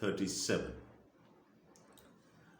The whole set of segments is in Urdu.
37।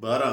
12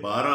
12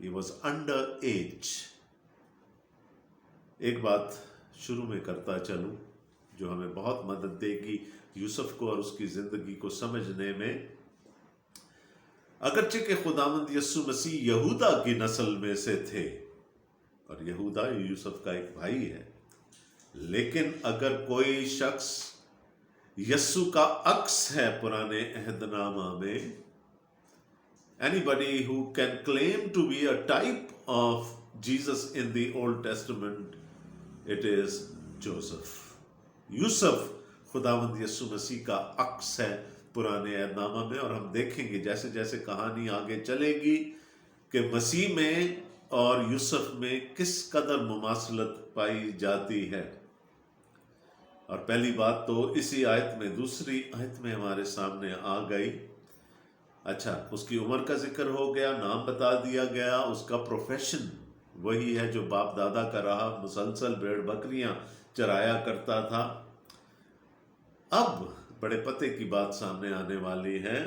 He was under age। ایک بات شروع میں کرتا چلوں جو ہمیں بہت مدد دے گی یوسف کو اور اس کی زندگی کو سمجھنے میں۔ اگرچہ کہ خداوند یسوع مسیح یہودا کی نسل میں سے تھے، اور یہودا یوسف کا ایک بھائی ہے، لیکن اگر کوئی شخص یسوع کا عکس ہے پرانے عہد نامہ میں، anybody who can claim to be a type of Jesus in the Old Testament, it is Joseph. یوسف خداوند یسوع مسیح کا عکس ہے پرانے عہد نامہ میں، اور ہم دیکھیں گے جیسے جیسے کہانی آگے چلے گی کہ مسیح میں اور یوسف میں کس قدر مماثلت پائی جاتی ہے۔ اور پہلی بات تو اسی آیت میں، دوسری آیت میں ہمارے سامنے آ گئی۔ اچھا، اس کی عمر کا ذکر ہو گیا، نام بتا دیا گیا، اس کا پروفیشن وہی ہے جو باپ دادا کا رہا، مسلسل بھیڑ بکریاں چرایا کرتا تھا۔ اب بڑے پتے کی بات سامنے آنے والی ہے۔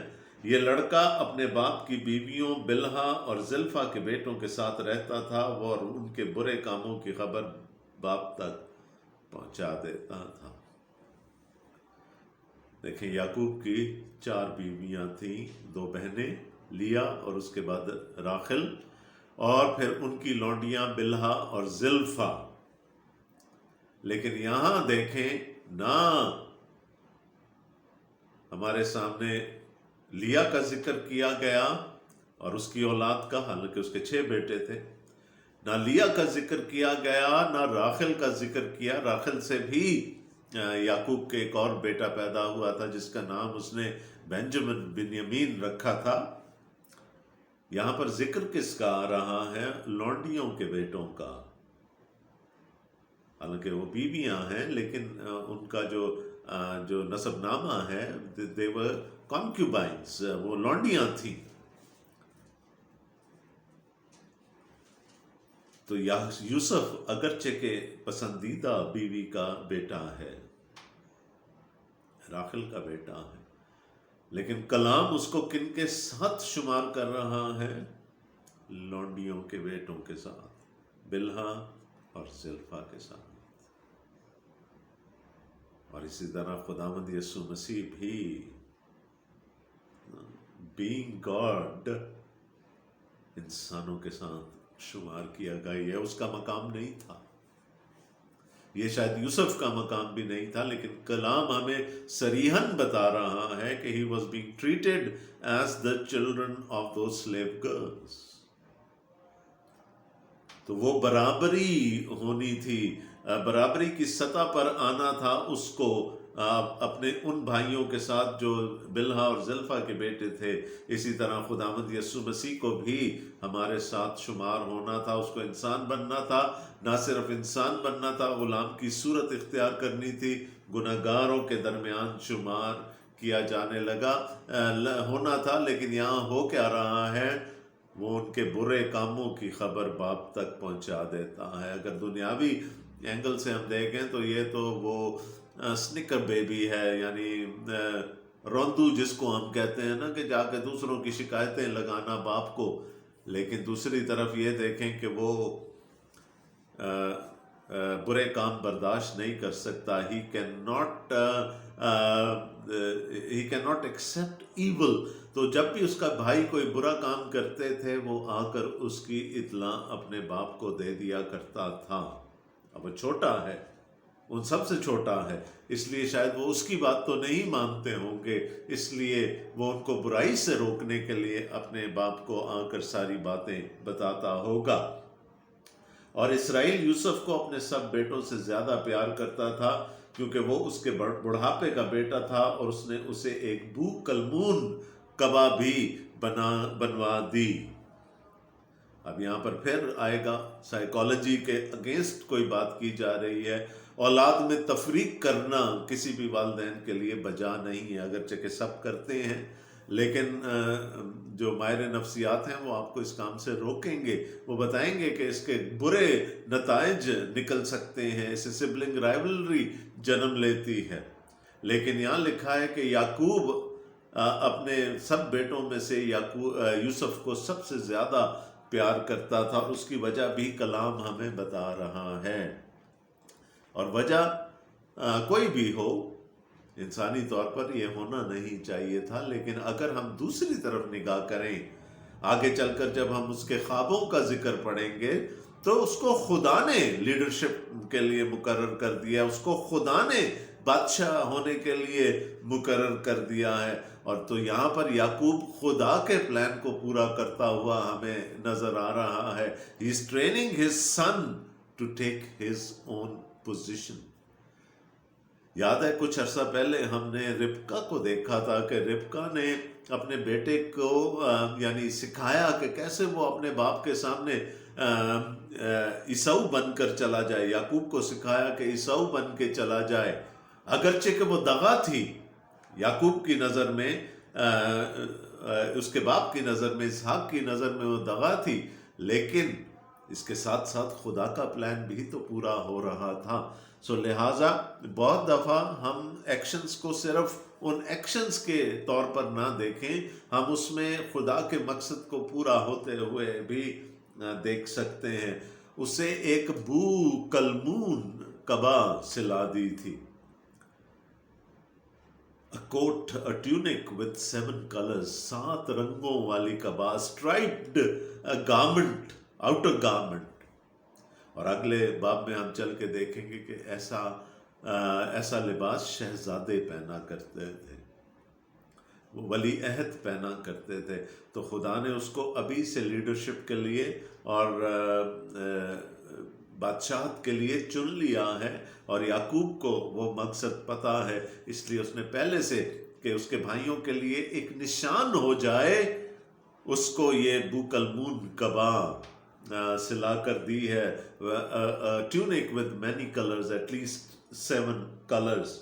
یہ لڑکا اپنے باپ کی بیویوں بلہا اور زلفا کے بیٹوں کے ساتھ رہتا تھا، وہ اور ان کے برے کاموں کی خبر باپ تک پہنچا دیتا تھا۔ دیکھیں، یعقوب کی 4 بیویاں تھیں، 2 بہنیں، لیا اور اس کے بعد راخل، اور پھر ان کی لونڈیاں بلہا اور زلفا۔ لیکن یہاں دیکھیں نہ ہمارے سامنے لیا کا ذکر کیا گیا اور اس کی اولاد کا، حالانکہ اس کے 6 بیٹے تھے، نہ لیا کا ذکر کیا گیا، نہ راخل کا ذکر کیا۔ راخل سے بھی یعقوب کے ایک اور بیٹا پیدا ہوا تھا جس کا نام اس نے بنیامین رکھا تھا۔ یہاں پر ذکر کس کا آ رہا ہے؟ لونڈیوں کے بیٹوں کا۔ حالانکہ وہ بیویاں ہیں، لیکن ان کا جو نسب نامہ ہے they were concubines، وہ لونڈیاں تھیں۔ تو یوسف اگرچہ کہ پسندیدہ بیوی کا بیٹا ہے، راخل کا بیٹا ہے، لیکن کلام اس کو کن کے ساتھ شمار کر رہا ہے؟ لونڈیوں کے بیٹوں کے ساتھ، بلہا اور زلفا کے ساتھ۔ اور اسی طرح خداوند یسوع مسیح بھی being God انسانوں کے ساتھ شمار کیا گیا۔ یہ اس کا مقام نہیں تھا، یہ شاید یوسف کا مقام بھی نہیں تھا، لیکن کلام ہمیں صریحاً بتا رہا ہے کہ he was being treated as the children of those slave girls۔ تو وہ برابری ہونی تھی، برابری کی سطح پر آنا تھا اس کو اپنے ان بھائیوں کے ساتھ جو بلہا اور زلفا کے بیٹے تھے۔ اسی طرح خداوند یسوع مسیح کو بھی ہمارے ساتھ شمار ہونا تھا، اس کو انسان بننا تھا، نہ صرف انسان بننا تھا، غلام کی صورت اختیار کرنی تھی، گنہگاروں کے درمیان شمار کیا جانے لگا ہونا تھا۔ لیکن یہاں ہو کیا رہا ہے؟ وہ ان کے برے کاموں کی خبر باپ تک پہنچا دیتا ہے۔ اگر دنیاوی اینگل سے ہم دیکھیں تو یہ تو وہ سنکر بیبی ہے، یعنی روندو جس کو ہم کہتے ہیں نا، کہ جا کے دوسروں کی شکایتیں لگانا باپ کو۔ لیکن دوسری طرف یہ دیکھیں کہ وہ برے کام برداشت نہیں کر سکتا۔ He cannot accept evil۔ تو جب بھی اس کا بھائی کوئی برا کام کرتے تھے، وہ آ کر اس کی اطلاع اپنے باپ کو دے دیا کرتا تھا۔ اب وہ چھوٹا ہے، ان سب سے چھوٹا ہے، اس لیے شاید وہ اس کی بات تو نہیں مانتے ہوں گے، اس لیے وہ ان کو برائی سے روکنے کے لیے اپنے باپ کو آ کر ساری باتیں بتاتا ہوگا۔ اور اسرائیل یوسف کو اپنے سب بیٹوں سے زیادہ پیار کرتا تھا، کیونکہ وہ اس کے بڑھاپے کا بیٹا تھا، اور اس نے اسے ایک بو کلمون کبا بھی بنوا دی۔ اب یہاں پر پھر آئے گا سائیکالوجی کے اگینسٹ کوئی بات کی جا رہی ہے۔ اولاد میں تفریق کرنا کسی بھی والدین کے لیے بجا نہیں ہے، اگرچہ کہ سب کرتے ہیں، لیکن جو ماہر نفسیات ہیں وہ آپ کو اس کام سے روکیں گے، وہ بتائیں گے کہ اس کے برے نتائج نکل سکتے ہیں، اسے سبلنگ رائیولری جنم لیتی ہے۔ لیکن یہاں لکھا ہے کہ یعقوب اپنے سب بیٹوں میں سے یوسف کو سب سے زیادہ پیار کرتا تھا، اس کی وجہ بھی کلام ہمیں بتا رہا ہے۔ اور وجہ کوئی بھی ہو، انسانی طور پر یہ ہونا نہیں چاہیے تھا، لیکن اگر ہم دوسری طرف نگاہ کریں، آگے چل کر جب ہم اس کے خوابوں کا ذکر پڑھیں گے تو اس کو خدا نے لیڈرشپ کے لیے مقرر کر دیا، اس کو خدا نے بادشاہ ہونے کے لیے مقرر کر دیا ہے، اور تو یہاں پر یعقوب خدا کے پلان کو پورا کرتا ہوا ہمیں نظر آ رہا ہے. He is training his son to take his own position. یاد ہے کچھ عرصہ پہلے ہم نے ربکا کو دیکھا تھا کہ ربکا نے اپنے بیٹے کو یعنی سکھایا کہ کیسے وہ اپنے باپ کے سامنے عیسو بن کر چلا جائے. یعقوب کو سکھایا کہ عیسو بن کے چلا جائے، اگرچہ کہ وہ دغا تھی یعقوب کی نظر میں، اس کے باپ کی نظر میں، اسحاق کی نظر میں وہ دغا تھی، لیکن اس کے ساتھ ساتھ خدا کا پلان بھی تو پورا ہو رہا تھا. سو لہٰذا بہت دفعہ ہم ایکشنز کو صرف ان ایکشنز کے طور پر نہ دیکھیں، ہم اس میں خدا کے مقصد کو پورا ہوتے ہوئے بھی دیکھ سکتے ہیں. اسے ایک بو کلمون قبا سلا دی تھی. A coat, a tunic with 7 colors, 7 رنگوں والی قبا، striped garment, outer garment. اور اگلے باب میں ہم چل کے دیکھیں گے کہ ایسا لباس شہزادے پہنا کرتے تھے، وہ ولی عہد پہنا کرتے تھے. تو خدا نے اس کو ابھی سے لیڈرشپ کے لیے اور بادشاہت کے لیے چن لیا ہے، اور یعقوب کو وہ مقصد پتہ ہے، اس لیے اس نے پہلے سے کہ اس کے بھائیوں کے لیے ایک نشان ہو جائے، اس کو یہ بوکلمون قبا سلا کر دی ہے. Tunic with many colours, at least 7 colours.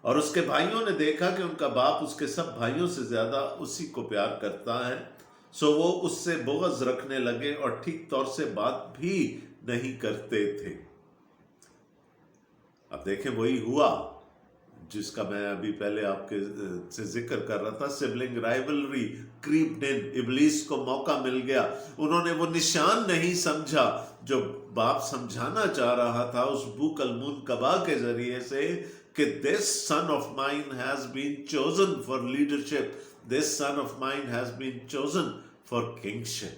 اور اس کے بھائیوں نے دیکھا کہ ان کا باپ اس کے سب بھائیوں سے زیادہ اسی کو پیار کرتا ہے، سو وہ اس سے بغض رکھنے لگے اور ٹھیک طور سے بات بھی نہیں کرتے تھے. اب دیکھیں وہی ہوا جس کا میں ابھی پہلے آپ کے سے ذکر کر رہا تھا. سبلنگ رائیولری کریپڈ ان، ابلیس کو موقع مل گیا. انہوں نے وہ نشان نہیں سمجھا جو باپ سمجھانا چاہ رہا تھا اس بوکلمون قبا کے ذریعے سے کہ this son of mine has been chosen for leadership, this son of mine has been chosen for kingship.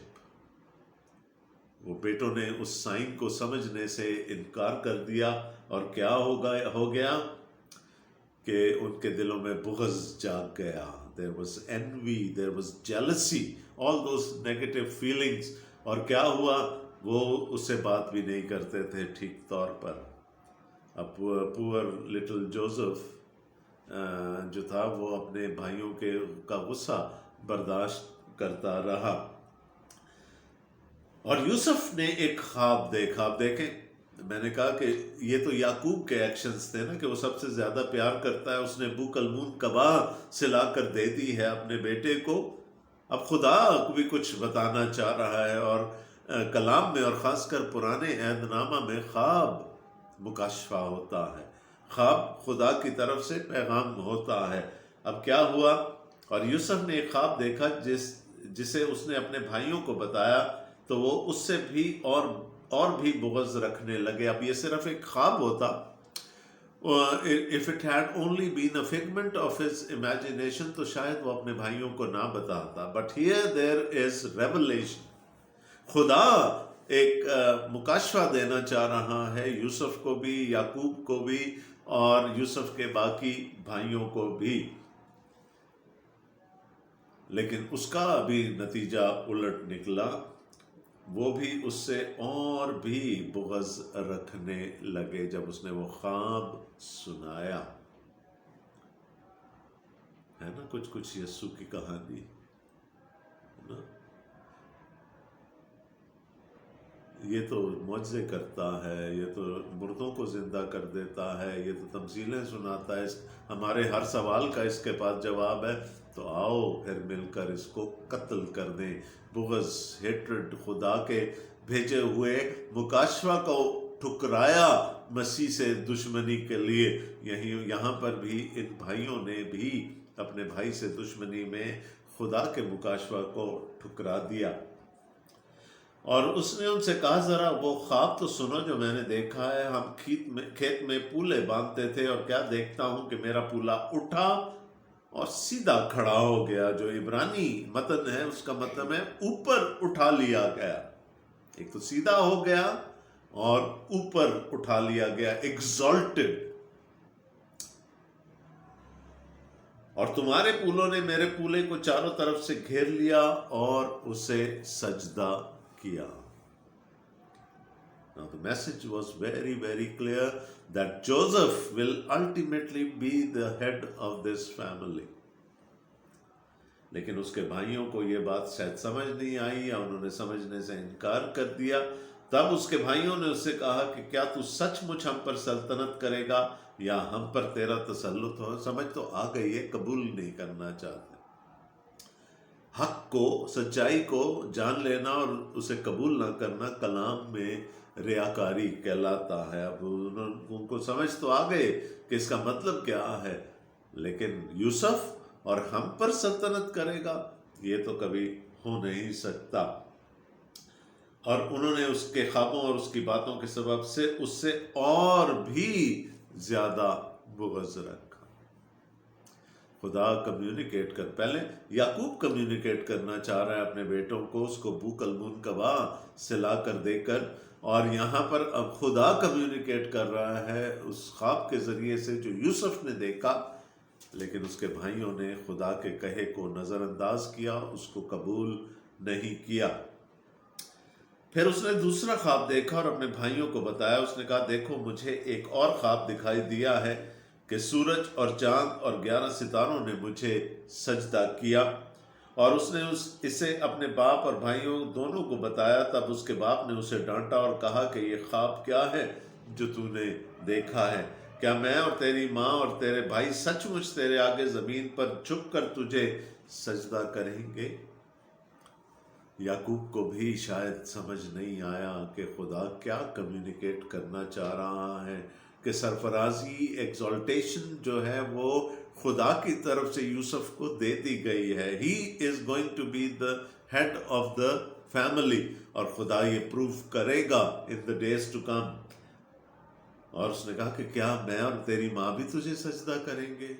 وہ بیٹوں نے اس سائن کو سمجھنے سے انکار کر دیا، اور کیا ہو گیا کہ ان کے دلوں میں بغض جاگ گیا. There was envy, there was jealousy, all those negative feelings. اور کیا ہوا؟ وہ اس سے بات بھی نہیں کرتے تھے ٹھیک طور پر. اب پور لٹل جوزف جو تھا وہ اپنے بھائیوں کا غصہ برداشت کرتا رہا. اور یوسف نے ایک خواب دیکھا. اب دیکھیں، میں نے کہا کہ یہ تو یعقوب کے ایکشنز تھے نا کہ وہ سب سے زیادہ پیار کرتا ہے، اس نے بوکلمون قبا سلا کر دے دی ہے اپنے بیٹے کو. اب خدا بھی کچھ بتانا چاہ رہا ہے، اور کلام میں اور خاص کر پرانے عہد نامہ میں خواب مکاشفہ ہوتا ہے، خواب خدا کی طرف سے پیغام ہوتا ہے. اب کیا ہوا؟ اور یوسف نے ایک خواب دیکھا جسے اس نے اپنے بھائیوں کو بتایا، تو وہ اس سے بھی اور بھی بغض رکھنے لگے. اب یہ صرف ایک خواب ہوتا، if it had only been a figment of his imagination تو شاید وہ اپنے بھائیوں کو نہ بتاتا. But here there is revelation. خدا ایک مکاشفہ دینا چاہ رہا ہے یوسف کو بھی، یعقوب کو بھی، اور یوسف کے باقی بھائیوں کو بھی. لیکن اس کا بھی نتیجہ الٹ نکلا، وہ بھی اس سے اور بھی بغض رکھنے لگے جب اس نے وہ خواب سنایا. ہے نا کچھ یسوع کی کہانی ہے نا، یہ تو معجزے کرتا ہے، یہ تو مردوں کو زندہ کر دیتا ہے، یہ تو تمثیلیں سناتا ہے. ہمارے ہر سوال کا اس کے پاس جواب ہے. تو آؤ پھر مل کر اس کو قتل کر دیں. بغض، ہیٹرڈ، خدا کے بھیجے ہوئے مکاشفہ کو ٹھکرایا مسیح سے دشمنی کے لیے. یہاں پر بھی ان بھائیوں نے بھی اپنے بھائی سے دشمنی میں خدا کے مکاشفہ کو ٹھکرا دیا. اور اس نے ان سے کہا ذرا وہ خواب تو سنو جو میں نے دیکھا ہے. ہم کھیت میں پولے باندھتے تھے اور کیا دیکھتا ہوں کہ میرا پولا اٹھا اور سیدھا کھڑا ہو گیا. جو عبرانی متن ہے اس کا مطلب ہے اوپر اٹھا لیا گیا. ایک تو سیدھا ہو گیا اور اوپر اٹھا لیا گیا, ایگزالٹڈ. اور تمہارے پولوں نے میرے پولے کو چاروں طرف سے گھیر لیا اور اسے سجدہ کیا. Now the message was very, very clear that Joseph will ultimately be the head of this family. لیکن اس کے بھائیوں کو یہ بات شاید سمجھ نہیں آئی یا انہوں نے سمجھنے سے انکار کر دیا. تب اس کے بھائیوں نے اس سے کہا کہ کیا تو سچ مچ ہم پر سلطنت کرے گا یا ہم پر تیرا تسلط ہو؟ سمجھ تو آ گئی ہے, قبول نہیں کرنا چاہتے. حق کو, سچائی کو جان لینا اور اسے قبول نہ کرنا کلام میں ریاکاری کہلاتا ہے. اب ان کو سمجھ تو آ گئے کہ اس کا مطلب کیا ہے, لیکن یوسف اور ہم پر سلطنت کرے گا, یہ تو کبھی ہو نہیں سکتا. اور انہوں نے اس کے خوابوں اور اس کی باتوں کے سبب سے اس سے اور بھی زیادہ بغض رکھا. خدا کمیونیکیٹ کر, پہلے یعقوب کمیونیکیٹ کرنا چاہ رہا ہے اپنے بیٹوں کو, اس کو بوک المنکبہ سلا کر دے کر, اور یہاں پر اب خدا کمیونیکیٹ کر رہا ہے اس خواب کے ذریعے سے جو یوسف نے دیکھا. لیکن اس کے بھائیوں نے خدا کے کہے کو نظر انداز کیا, اس کو قبول نہیں کیا. پھر اس نے دوسرا خواب دیکھا اور اپنے بھائیوں کو بتایا. اس نے کہا دیکھو مجھے ایک اور خواب دکھائی دیا ہے کہ سورج اور چاند اور 11 ستاروں نے مجھے سجدہ کیا. اور اس نے اسے اپنے باپ اور بھائیوں دونوں کو بتایا. تب اس کے باپ نے اسے ڈانٹا اور کہا کہ یہ خواب کیا ہے جو تو نے دیکھا ہے؟ کیا میں اور تیری ماں اور تیرے بھائی سچ مچ تیرے آگے زمین پر جھک کر تجھے سجدہ کریں گے؟ یعقوب کو بھی شاید سمجھ نہیں آیا کہ خدا کیا کمیونیکیٹ کرنا چاہ رہا ہے, کہ سرفرازی, ایکزالٹیشن جو ہے وہ خدا کی طرف سے یوسف کو دے دی گئی ہے. He is going to be the head of the family, اور خدا یہ پروف کرے گا ان دا ڈیز ٹو کم. اور اس نے کہا کہ کیا میں اور تیری ماں بھی تجھے سجدہ کریں گے؟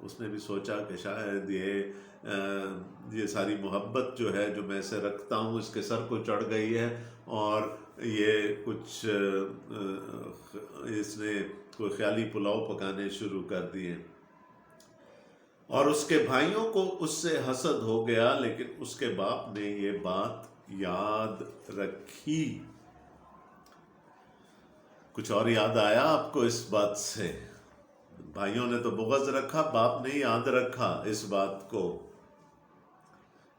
اس نے بھی سوچا کہ شاید یہ ساری محبت جو ہے جو میں اسے رکھتا ہوں اس کے سر کو چڑھ گئی ہے, اور یہ کچھ اس نے کوئی خیالی پلاؤ پکانے شروع کر دیے. اور اس کے بھائیوں کو اس سے حسد ہو گیا, لیکن اس کے باپ نے یہ بات یاد رکھی. کچھ اور یاد آیا آپ کو اس بات سے؟ بھائیوں نے تو بغض رکھا, باپ نے یاد رکھا اس بات کو.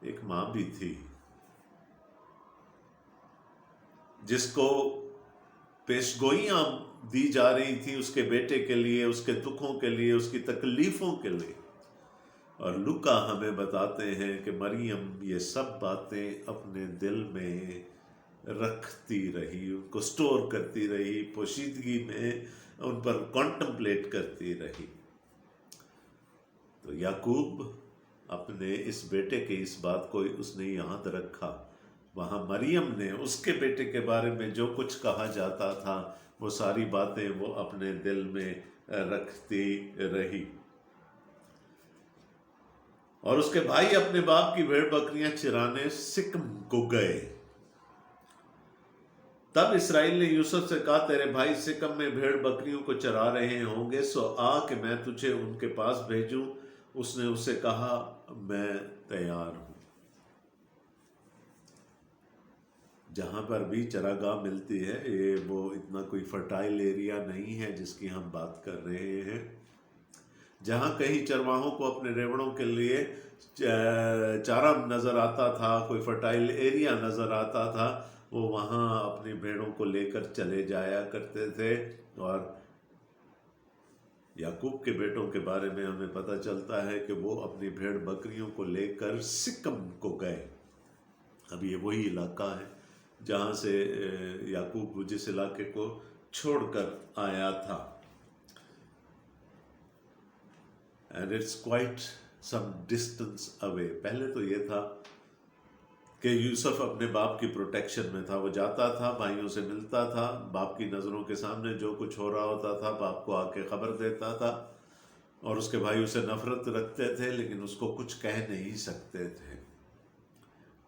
ایک ماں بھی تھی جس کو پیشگوئیاں دی جا رہی تھی اس کے بیٹے کے لیے, اس کے دکھوں کے لیے, اس کی تکلیفوں کے لیے. اور لوکا ہمیں بتاتے ہیں کہ مریم یہ سب باتیں اپنے دل میں رکھتی رہی, ان کو سٹور کرتی رہی, پوشیدگی میں ان پر کانٹمپلیٹ کرتی رہی. تو یعقوب اپنے اس بیٹے کے اس بات کو اس نے یاد رکھا. وہاں مریم نے اس کے بیٹے کے بارے میں جو کچھ کہا جاتا تھا وہ ساری باتیں وہ اپنے دل میں رکھتی رہی. اور اس کے بھائی اپنے باپ کی بھیڑ بکریاں چرانے سکم کو گئے. تب اسرائیل نے یوسف سے کہا تیرے بھائی سکم میں بھیڑ بکریوں کو چرا رہے ہوں گے, سو آ کہ میں تجھے ان کے پاس بھیجوں. اس نے اسے کہا میں تیار ہوں. جہاں پر بھی چراگاہ ملتی ہے, یہ وہ اتنا کوئی فرٹائل ایریا نہیں ہے جس کی ہم بات کر رہے ہیں. جہاں کہیں چرواہوں کو اپنے ریوڑوں کے لیے چارہ نظر آتا تھا, کوئی فرٹائل ایریا نظر آتا تھا, وہ وہاں اپنی بھیڑوں کو لے کر چلے جایا کرتے تھے. اور یعقوب کے بیٹوں کے بارے میں ہمیں پتہ چلتا ہے کہ وہ اپنی بھیڑ بکریوں کو لے کر سکم کو گئے. اب یہ وہی علاقہ ہے جہاں سے یعقوب جس علاقے کو چھوڑ کر آیا تھا. And it's quite some distance away. پہلے تو یہ تھا کہ یوسف اپنے باپ کی پروٹیکشن میں تھا، وہ جاتا تھا، بھائیوں سے ملتا تھا، باپ کی نظروں کے سامنے جو کچھ ہو رہا ہوتا تھا باپ کو آ کے خبر دیتا تھا، اور اس کے بھائی اسے نفرت رکھتے تھے لیکن اس کو کچھ کہہ نہیں سکتے تھے۔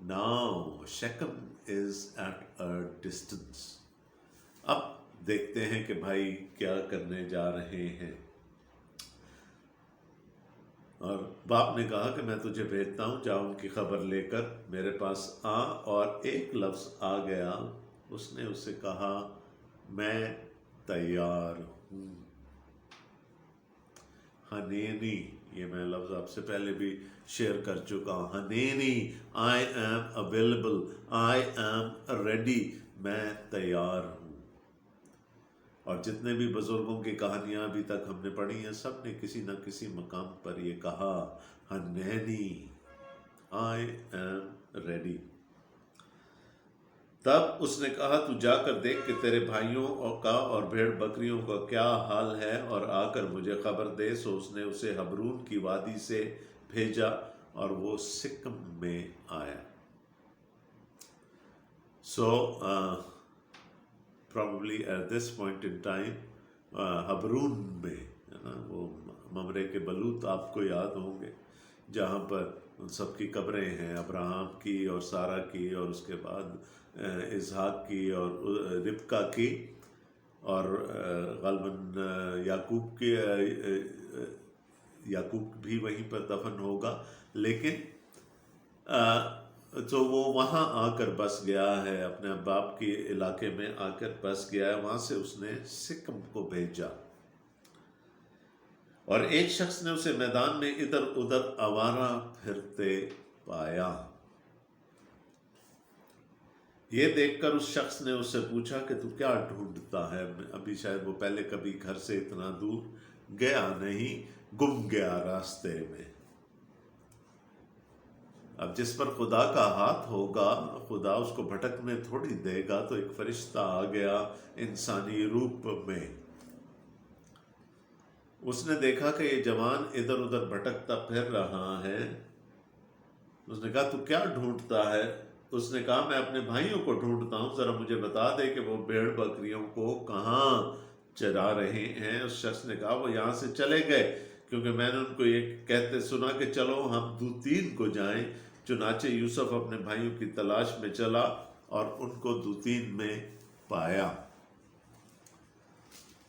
Now Shechem is at a distance. اب دیکھتے ہیں کہ بھائی کیا کرنے جا رہے ہیں، اور باپ نے کہا کہ میں تجھے بھیجتا ہوں، جا ان کی خبر لے کر میرے پاس آ، اور ایک لفظ آ گیا، اس نے اسے کہا میں تیار ہوں۔ ہنینی، یہ میں لفظ آپ سے پہلے بھی شیئر کر چکا ہوں، ہنینی، I am available, I am ready, میں تیار ہوں۔ اور جتنے بھی بزرگوں کی کہانیاں ابھی تک ہم نے پڑھی ہیں، سب نے کسی نہ کسی مقام پر یہ کہا، ہنینی، آئی ایم ریڈی۔ تب اس نے کہا تو جا کر دیکھ کہ تیرے بھائیوں کا اور بھیڑ بکریوں کا کیا حال ہے، اور آ کر مجھے خبر دے۔ سو اس نے اسے حبرون کی وادی سے بھیجا اور وہ سکم میں آیا۔ So probably at this point in time Hebron میں ہے نا، وہ ممرے کے بلوت آپ کو یاد ہوں گے، جہاں پر ان سب کی قبریں ہیں، ابراہم کی اور سارہ کی، اور اس کے بعد اسحاق کی اور ربکا کی، اور غالباً یعقوب کی، یعقوب بھی وہیں پر دفن ہوگا، لیکن تو وہ وہاں آ کر بس گیا ہے، اپنے باپ کے علاقے میں آ کر بس گیا ہے۔ وہاں سے اس نے سکم کو بھیجا، اور ایک شخص نے اسے میدان میں ادھر ادھر آوارہ پھرتے پایا۔ یہ دیکھ کر اس شخص نے اس سے پوچھا کہ تو کیا ڈھونڈتا ہے؟ ابھی شاید وہ پہلے کبھی گھر سے اتنا دور گیا نہیں، گم گیا راستے میں۔ اب جس پر خدا کا ہاتھ ہوگا، خدا اس کو بھٹکنے تھوڑی دے گا۔ تو ایک فرشتہ آ گیا انسانی روپ میں، اس نے دیکھا کہ یہ جوان ادھر ادھر بھٹکتا پھر رہا ہے۔ اس نے کہا تو کیا ڈھونڈتا ہے؟ اس نے کہا میں اپنے بھائیوں کو ڈھونڈتا ہوں، ذرا مجھے بتا دے کہ وہ بھیڑ بکریوں کو کہاں چرا رہے ہیں۔ اس شخص نے کہا وہ یہاں سے چلے گئے، کیونکہ میں نے ان کو یہ کہتے سنا کہ چلو ہم دوتین کو جائیں۔ چنانچہ یوسف اپنے بھائیوں کی تلاش میں چلا اور ان کو دوتین میں پایا۔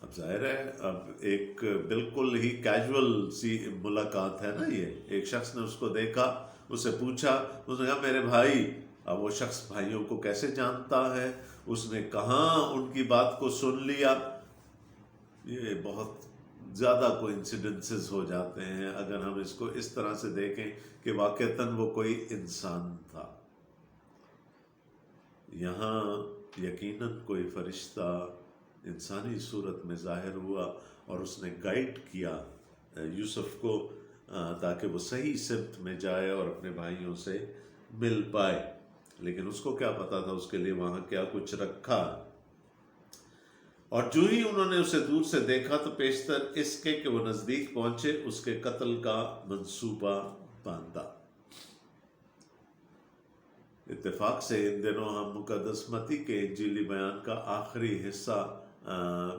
اب ظاہر ہے اب ایک بالکل ہی کیجول سی ملاقات ہے نا، یہ ایک شخص نے اس کو دیکھا، اسے پوچھا، اس نے کہا میرے بھائی۔ اب وہ شخص بھائیوں کو کیسے جانتا ہے؟ اس نے کہاں ان کی بات کو سن لیا۔ یہ بہت زیادہ کوئنسیڈنسز ہو جاتے ہیں اگر ہم اس کو اس طرح سے دیکھیں کہ واقعتاً وہ کوئی انسان تھا۔ یہاں یقیناً کوئی فرشتہ انسانی صورت میں ظاہر ہوا اور اس نے گائیڈ کیا یوسف کو تاکہ وہ صحیح سمت میں جائے اور اپنے بھائیوں سے مل پائے۔ لیکن اس کو کیا پتا تھا اس کے لیے وہاں کیا کچھ رکھا۔ اور جو ہی انہوں نے اسے دور سے دیکھا تو پیشتر اس کے کہ وہ نزدیک پہنچے، اس کے قتل کا منصوبہ باندھا۔ اتفاق سے ان دنوں ہم مقدس متی کے انجیلی بیان کا آخری حصہ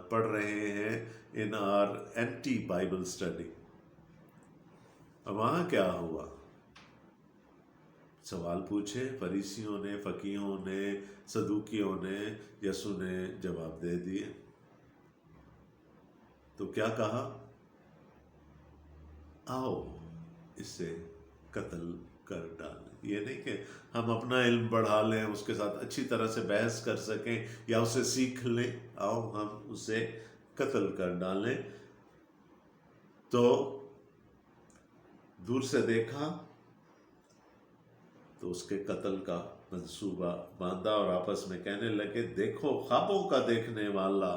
پڑھ رہے ہیں ان آر اینٹی بائبل اسٹڈی۔ وہاں کیا ہوا؟ سوال پوچھے فریسیوں نے، فقیہوں نے، صدوقیوں نے، یسوع نے جواب دے دیے۔ تو کیا کہا؟ آؤ اسے قتل کر ڈالیں۔ یہ نہیں کہ ہم اپنا علم بڑھا لیں، اس کے ساتھ اچھی طرح سے بحث کر سکیں یا اسے سیکھ لیں، آؤ ہم اسے قتل کر ڈالیں۔ تو دور سے دیکھا تو اس کے قتل کا منصوبہ باندھا اور آپس میں کہنے لگے دیکھو خوابوں کا دیکھنے والا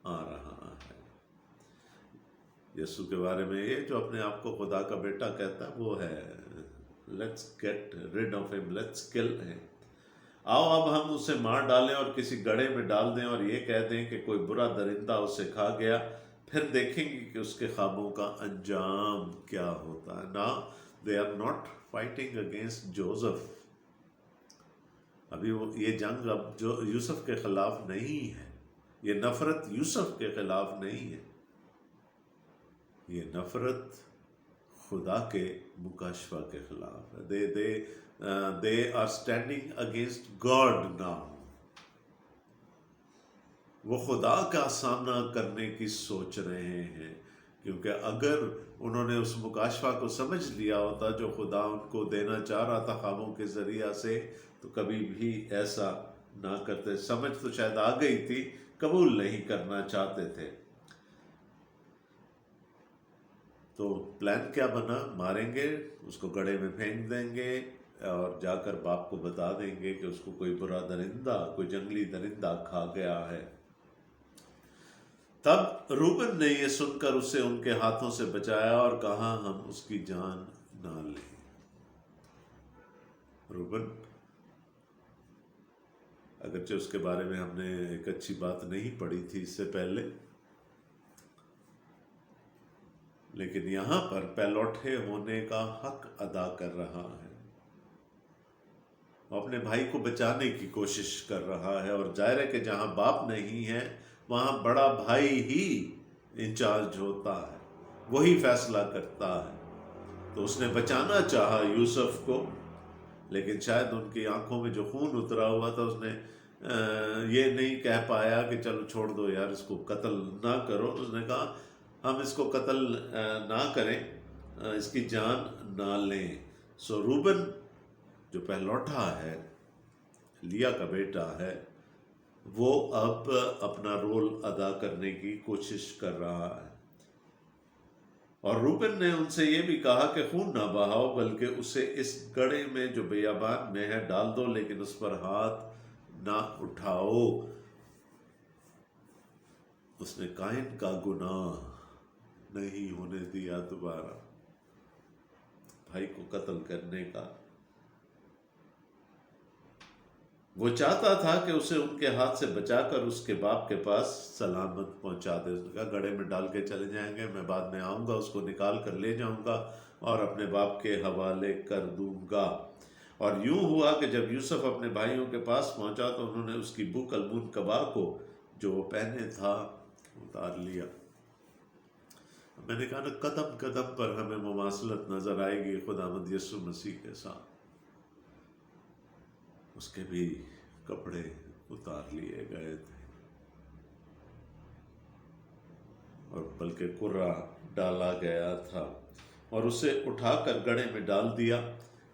آ رہا ہے۔ یسوع کے بارے میں یہ جو اپنے آپ کو خدا کا بیٹا کہتا ہے وہ ہے لیٹس گیٹ ریڈ آف ہم، لیٹس کل ہم۔ آؤ اب ہم اسے مار ڈالیں اور کسی گڑھے میں ڈال دیں اور یہ کہہ دیں کہ کوئی برا درندہ اسے کھا گیا، پھر دیکھیں گے کہ اس کے خوابوں کا انجام کیا ہوتا ہے۔ Now they are not fighting against Joseph. ابھی یہ جنگ اب جو یوسف کے خلاف نہیں ہے، یہ نفرت یوسف کے خلاف نہیں ہے، یہ نفرت خدا کے مکاشفہ کے خلاف ہے. they are standing against God now. وہ خدا کا سامنا کرنے کی سوچ رہے ہیں، کیونکہ اگر انہوں نے اس مکاشفہ کو سمجھ لیا ہوتا جو خدا ان کو دینا چاہ رہا تھا خوابوں کے ذریعہ سے، تو کبھی بھی ایسا نہ کرتے. سمجھ تو شاید آ گئی تھی، قبول نہیں کرنا چاہتے تھے. تو پلان کیا بنا؟ ماریں گے اس کو، گڑھے میں پھینک دیں گے اور جا کر باپ کو بتا دیں گے کہ اس کو کوئی برا درندہ، کوئی جنگلی درندہ کھا گیا ہے. تب روبن نے یہ سن کر اسے ان کے ہاتھوں سے بچایا اور کہا ہم اس کی جان نہ لیں. روبن، اگرچہ اس کے بارے میں ہم نے ایک اچھی بات نہیں پڑھی تھی اس سے پہلے، لیکن یہاں پر پہلوٹے ہونے کا حق ادا کر رہا ہے. وہ اپنے بھائی کو بچانے کی کوشش کر رہا ہے، اور ظاہر ہے کہ جہاں باپ نہیں ہے وہاں بڑا بھائی ہی انچارج ہوتا ہے، وہی فیصلہ کرتا ہے. تو اس نے بچانا چاہا یوسف کو، لیکن شاید ان کی آنکھوں میں جو خون اترا ہوا تھا، اس نے یہ نہیں کہہ پایا کہ چلو چھوڑ دو یار، اس کو قتل نہ کرو. اس نے کہا ہم اس کو قتل نہ کریں، اس کی جان نہ لیں. سو روبن جو پہلوٹا ہے، لیا کا بیٹا ہے، وہ اب اپنا رول ادا کرنے کی کوشش کر رہا ہے. اور روبن نے ان سے یہ بھی کہا کہ خون نہ بہاؤ، بلکہ اسے اس گڑھے میں جو بیابان میں ہے ڈال دو، لیکن اس پر ہاتھ نہ اٹھاؤ. اس نے قائن کا گناہ نہیں ہونے دیا دوبارہ بھائی کو قتل کرنے کا. وہ چاہتا تھا کہ اسے ان کے ہاتھ سے بچا کر اس کے باپ کے پاس سلامت پہنچا دے. اس نے کہا گڑھے میں ڈال کے چلے جائیں گے، میں بعد میں آؤں گا، اس کو نکال کر لے جاؤں گا اور اپنے باپ کے حوالے کر دوں گا. اور یوں ہوا کہ جب یوسف اپنے بھائیوں کے پاس پہنچا تو انہوں نے اس کی بک البون قبا کو جو وہ پہنے تھا اتار لیا. میں نے کہا نا، قدم قدم پر ہمیں مماثلت نظر آئے گی خداوند یسوع مسیح کے ساتھ. اس کے بھی کپڑے اتار لیے گئے تھے، اور بلکہ کرہ ڈالا گیا تھا، اور اسے اٹھا کر گڑھے میں ڈال دیا.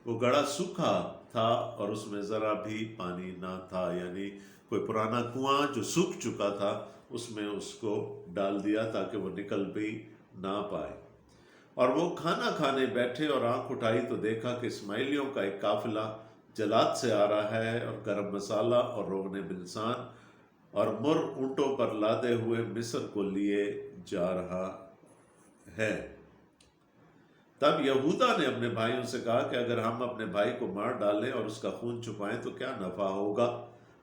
وہ گڑھا سوکھا تھا اور اس میں ذرا بھی پانی نہ تھا، یعنی کوئی پرانا کنواں جو سوکھ چکا تھا اس میں اس کو ڈال دیا تاکہ وہ نکل بھی نہ پائے. اور وہ کھانا کھانے بیٹھے اور آنکھ اٹھائی تو دیکھا کہ اسماعیلیوں کا ایک قافلہ جلات سے آ رہا ہے، اور گرم مسالہ اور روغن بلسان اور مر اونٹوں پر لادے ہوئے مصر کو لیے جا رہا ہے. تب یہودا نے اپنے بھائیوں سے کہا کہ اگر ہم اپنے بھائی کو مار ڈالیں اور اس کا خون چھپائیں تو کیا نفع ہوگا؟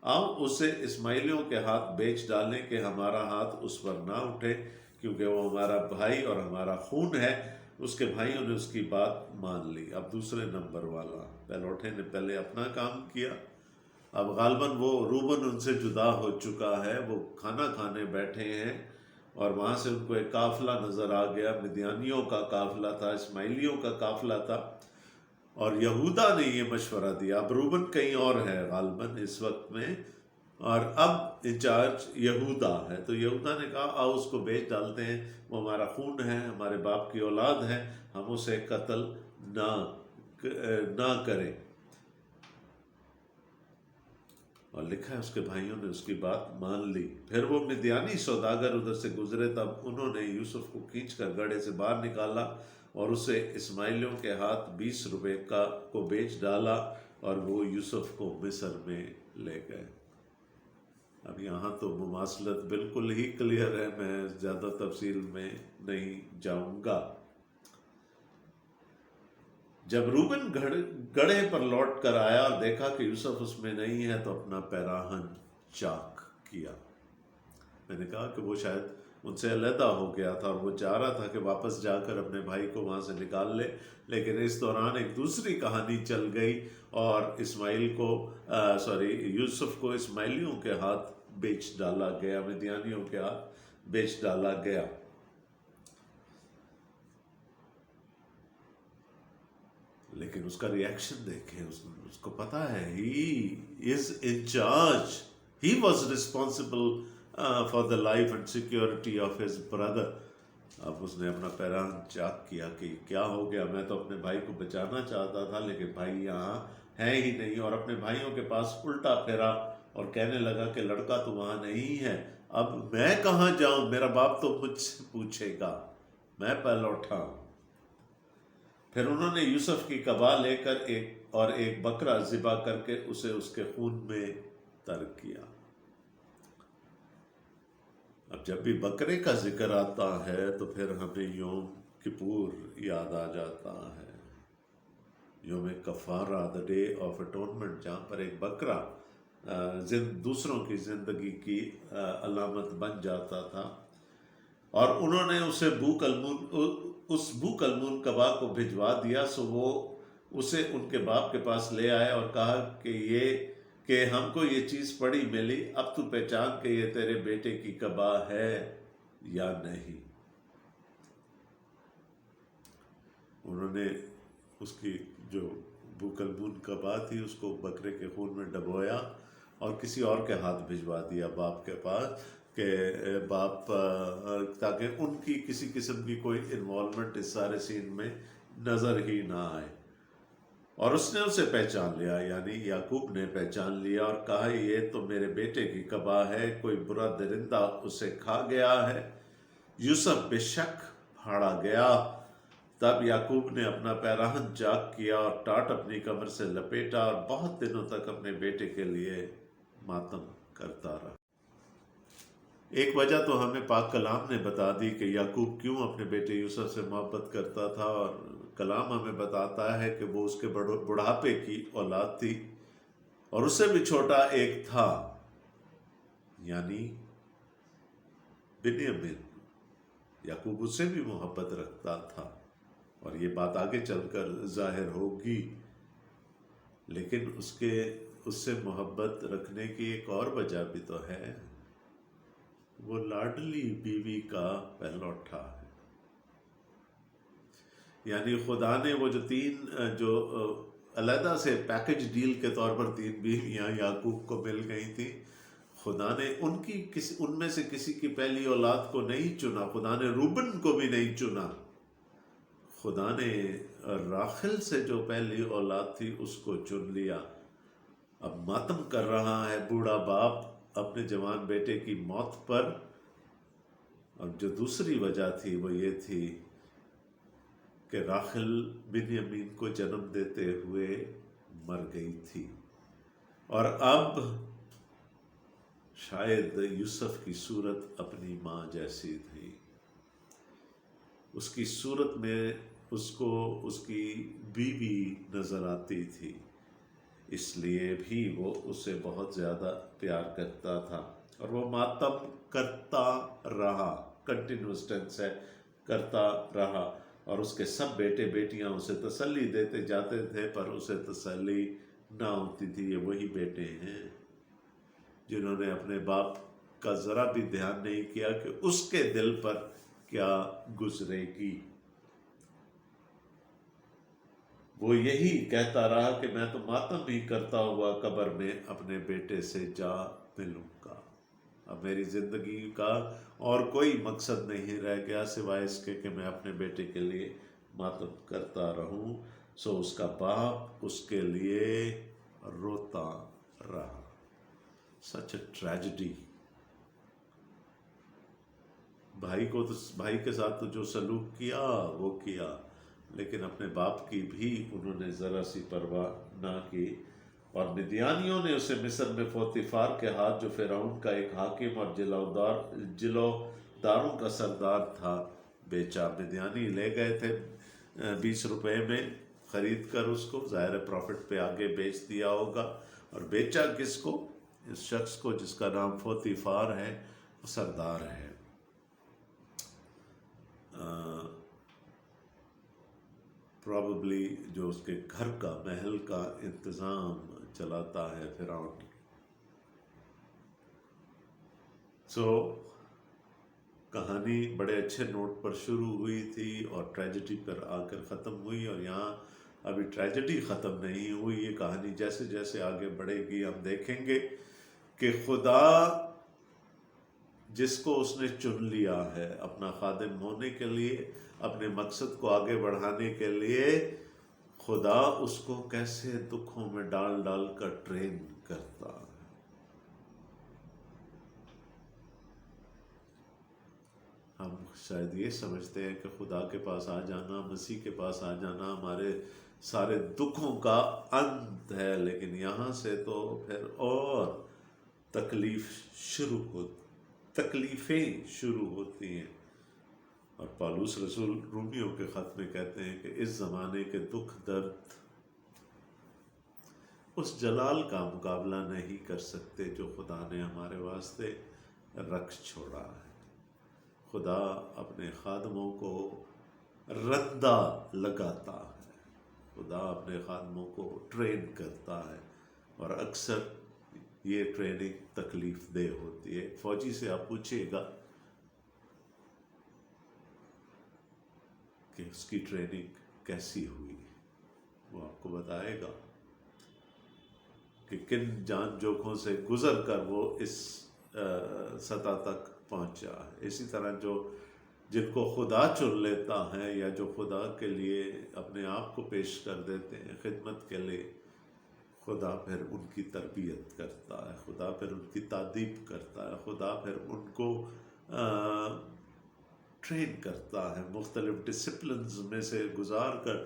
آؤ اسے اسماعیلیوں کے ہاتھ بیچ ڈالیں کہ ہمارا ہاتھ اس پر نہ اٹھے، کیونکہ وہ ہمارا بھائی اور ہمارا خون ہے. اس کے بھائیوں نے اس کی بات مان لی. اب دوسرے نمبر والا پہلوٹے نے پہلے اپنا کام کیا. اب غالباً وہ روبن ان سے جدا ہو چکا ہے، وہ کھانا کھانے بیٹھے ہیں اور وہاں سے ان کو ایک قافلہ نظر آ گیا. مدیانیوں کا قافلہ تھا، اسماعیلیوں کا قافلہ تھا، اور یہودا نے یہ مشورہ دیا. اب روبن کہیں اور ہے غالباً اس وقت میں، اور اب انچارج یہودا ہے. تو یہودا نے کہا آؤ اس کو بیچ ڈالتے ہیں، وہ ہمارا خون ہے، ہمارے باپ کی اولاد ہے، ہم اسے قتل نہ کریں. اور لکھا ہے اس کے بھائیوں نے اس کی بات مان لی. پھر وہ مدیانی سوداگر ادھر سے گزرے، تب انہوں نے یوسف کو کھینچ کر گڑھے سے باہر نکالا اور اسے اسماعیلیوں کے ہاتھ 20 روپے کو بیچ ڈالا، اور وہ یوسف کو مصر میں لے گئے. اب یہاں تو مماثلت بالکل ہی کلیئر ہے، میں زیادہ تفصیل میں نہیں جاؤں گا. جب روبن گڑھے پر لوٹ کر آیا اور دیکھا کہ یوسف اس میں نہیں ہے تو اپنا پیراہن چاک کیا. میں نے کہا کہ وہ شاید ان سے علیحدہ ہو گیا تھا اور وہ چاہ رہا تھا کہ واپس جا کر اپنے بھائی کو وہاں سے نکال لے، لیکن اس دوران ایک دوسری کہانی چل گئی اور یوسف کو اسماعیلیوں کے ہاتھ بیچ ڈالا گیا، مدیانیوں کے ہاتھ بیچ ڈالا گیا۔ لیکن اس کا ریاکشن دیکھیں، اس کو پتا ہے he is in charge, he was responsible for the life and security of his brother۔ اب اس نے اپنا پیراہن چاک کیا کہ کیا ہو گیا، میں تو اپنے بھائی کو بچانا چاہتا تھا لیکن بھائی یہاں ہے ہی نہیں، اور اپنے بھائیوں کے پاس الٹا پھیرا اور کہنے لگا کہ لڑکا تو وہاں نہیں ہے، اب میں کہاں جاؤں، میرا باپ تو مجھ سے پوچھے گا، میں پلوٹا ہوں۔ پھر انہوں نے یوسف کی کبا لے کر ایک بکرا ذبح کر کے اسے اس کے خون میں ترک کیا۔ اب جب بھی بکرے کا ذکر آتا ہے تو پھر ہمیں یوم کپور یاد آ جاتا ہے، یوم کفارہ، the day of atonement، جہاں پر ایک بکرا دوسروں کی زندگی کی علامت بن جاتا تھا، اور انہوں نے اسے بوک المون کبا کو بھجوا دیا، سو وہ اسے ان کے باپ کے پاس لے آئے اور کہا کہ ہم کو یہ چیز پڑی ملی، اب تو پہچان کہ یہ تیرے بیٹے کی کبا ہے یا نہیں۔ انہوں نے اس کی جو بوک المون کبا تھی اس کو بکرے کے خون میں ڈبویا اور کسی اور کے ہاتھ بھجوا دیا باپ کے پاس، کہ باپ تاکہ ان کی کسی قسم کی کوئی انوالومنٹ اس سارے سین میں نظر ہی نہ آئے۔ اور اس نے اسے پہچان لیا، یعنی یعقوب نے پہچان لیا اور کہا یہ تو میرے بیٹے کی کبا ہے، کوئی برا درندہ اسے کھا گیا ہے۔ یوسف بے شک پھاڑا گیا۔ تب یعقوب نے اپنا پیراہن چاک کیا اور ٹاٹ اپنی کمر سے لپیٹا اور بہت دنوں تک اپنے بیٹے کے لیے ماتم کرتا رہا۔ ایک وجہ تو ہمیں پاک کلام نے بتا دی کہ یعقوب کیوں اپنے بیٹے یوسف سے محبت کرتا تھا، اور کلام ہمیں بتاتا ہے کہ وہ اس کے بڑھاپے کی اولاد تھی، اور اس سے بھی چھوٹا ایک تھا، یعنی بنیامین۔ یعقوب اس سے بھی محبت رکھتا تھا، اور یہ بات آگے چل کر ظاہر ہوگی، لیکن اس سے محبت رکھنے کی ایک اور وجہ بھی تو ہے، وہ لاڈلی بیوی کا پہلوٹا ہے۔ یعنی خدا نے وہ جو جو علیحدہ سے پیکج ڈیل کے طور پر 3 بیویاں یعقوب کو مل گئی تھی، خدا نے ان میں سے کسی کی پہلی اولاد کو نہیں چنا، خدا نے روبن کو بھی نہیں چنا، خدا نے راخل سے جو پہلی اولاد تھی اس کو چن لیا۔ اب ماتم کر رہا ہے بوڑھا باپ اپنے جوان بیٹے کی موت پر، اور جو دوسری وجہ تھی وہ یہ تھی کہ راخل بنیامین کو جنم دیتے ہوئے مر گئی تھی، اور اب شاید یوسف کی صورت اپنی ماں جیسی تھی، اس کی صورت میں اس کو اس کی بیوی نظر آتی تھی، اس لیے بھی وہ اسے بہت زیادہ پیار کرتا تھا، اور وہ ماتم کرتا رہا، کنٹینیوس ٹینس ہے، کرتا رہا، اور اس کے سب بیٹے بیٹیاں اسے تسلی دیتے جاتے تھے، پر اسے تسلی نہ ہوتی تھی۔ یہ وہی بیٹے ہیں جنہوں نے اپنے باپ کا ذرا بھی دھیان نہیں کیا کہ اس کے دل پر کیا گزرے گی۔ وہ یہی کہتا رہا کہ میں تو ماتم ہی کرتا ہوا قبر میں اپنے بیٹے سے جا ملوں گا، اب میری زندگی کا اور کوئی مقصد نہیں رہ گیا سوائے اس کے کہ میں اپنے بیٹے کے لیے ماتم کرتا رہوں۔ سو اس کا باپ اس کے لیے روتا رہا۔ سچ اے ٹریجڈی۔ بھائی کے ساتھ تو جو سلوک کیا وہ کیا، لیکن اپنے باپ کی بھی انہوں نے ذرا سی پرواہ نہ کی، اور مدیانیوں نے اسے مصر میں پوتیفار کے ہاتھ، جو فرعون کا ایک حاکم اور جلوداروں کا سردار تھا، بیچا۔ مدیانی لے گئے تھے 20 روپے میں خرید کر اس کو، ظاہر پروفٹ پہ آگے بیچ دیا ہوگا، اور بیچا کس کو؟ اس شخص کو جس کا نام پوتیفار ہے، وہ سردار ہے۔ پرابلی جو اس کے گھر کا محل کا انتظام چلاتا ہے فرعون. سو کہانی بڑے اچھے نوٹ پر شروع ہوئی تھی اور ٹریجڈی پر آ کر ختم ہوئی، اور یہاں ابھی ٹریجڈی ختم نہیں ہوئی. یہ کہانی جیسے جیسے آگے بڑھے گی ہم دیکھیں گے کہ خدا جس کو اس نے چن لیا ہے اپنا خادم ہونے کے لیے، اپنے مقصد کو آگے بڑھانے کے لیے، خدا اس کو کیسے دکھوں میں ڈال ڈال کر ٹرین کرتا ہے. ہم شاید یہ سمجھتے ہیں کہ خدا کے پاس آ جانا، مسیح کے پاس آ جانا ہمارے سارے دکھوں کا انت ہے، لیکن یہاں سے تو پھر اور تکلیفیں شروع ہوتی ہیں. اور پالوس رسول رومیوں کے خط میں کہتے ہیں کہ اس زمانے کے دکھ درد اس جلال کا مقابلہ نہیں کر سکتے جو خدا نے ہمارے واسطے رکھ چھوڑا ہے. خدا اپنے خادموں کو رندہ لگاتا ہے، خدا اپنے خادموں کو ٹرین کرتا ہے، اور اکثر یہ ٹریننگ تکلیف دہ ہوتی ہے. فوجی سے آپ پوچھئے گا کہ اس کی ٹریننگ کیسی ہوئی، وہ آپ کو بتائے گا کہ کن جان جوکھوں سے گزر کر وہ اس سطح تک پہنچا ہے. اسی طرح جن کو خدا چن لیتا ہے یا جو خدا کے لیے اپنے آپ کو پیش کر دیتے ہیں خدمت کے لیے، خدا پھر ان کی تربیت کرتا ہے، خدا پھر ان کی تعدیب کرتا ہے، خدا پھر ان کو ٹرین کرتا ہے، مختلف ڈسپلنز میں سے گزار کر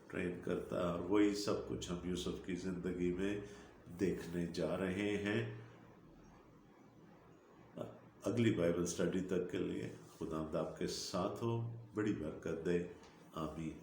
ٹرین کرتا ہے. اور وہی سب کچھ ہم یوسف کی زندگی میں دیکھنے جا رہے ہیں. اگلی بائبل سٹڈی تک کے لیے خداوند آپ کے ساتھ ہو، بڑی برکت دے. آمین.